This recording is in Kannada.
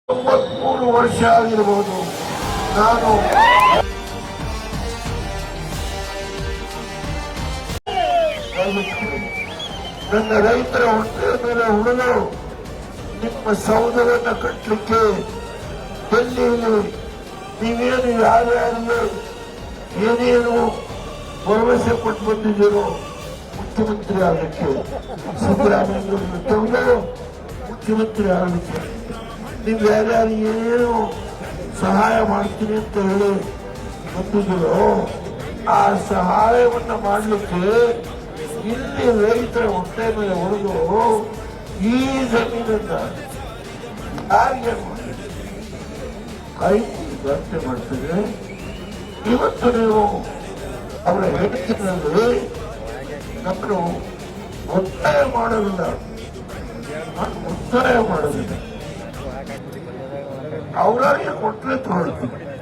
93 ವರ್ಷ ಆಗಿರಬಹುದು. ನಾನು ನನ್ನ ರೈತರ ಹೊಟ್ಟೆಯ ಮೇಲೆ ಉಳಿದು ನಿಮ್ಮ ಸೌಧವನ್ನು ಕಟ್ಟಲಿಕ್ಕೆ ಡೆಲ್ಲಿಯಲ್ಲಿ ನೀವೇನು ಯಾರ್ಯಾರಿಗೆ ಏನೇನು ಭರವಸೆ ಕೊಟ್ಟು ಬಂದಿದ್ದೀರೋ ಮುಖ್ಯಮಂತ್ರಿ ಆಗಲಿಕ್ಕೆ, ಸಿದ್ದರಾಮಯ್ಯ ತೆಗೆದು ಮುಖ್ಯಮಂತ್ರಿ ಆಗಲಿಕ್ಕೆ ನೀವು ಯಾರ್ಯಾರು ಏನೇನು ಸಹಾಯ ಮಾಡ್ತೀನಿ ಅಂತ ಹೇಳಿ ಬಂದಿದ್ದೀರೋ ಆ ಸಹಾಯವನ್ನು ಮಾಡಲಿಕ್ಕೆ ಇಲ್ಲಿ ರೈತರ ಹೊಟ್ಟೆ ಮೇಲೆ ಹೊಡೆದು ಈ ಜಮೀನನ್ನ ಯಾರಿಗೆ ಕೈ ವ್ಯಾಪ್ತಿ ಮಾಡ್ತದೆ. ಇವತ್ತು ನೀವು ಅವರ ಹೇಳಿಕೆಗಳಲ್ಲಿ ನಮ್ಮನ್ನು ಒತ್ತಾಯ ಮಾಡೋದಿಲ್ಲ, ನಾನು ಒತ್ತಾಯ ಮಾಡೋದಿಲ್ಲ, ಅವರಾಗಿ ಕೊಟ್ಟರೆ ತಗೊಳ್ತೀನಿ.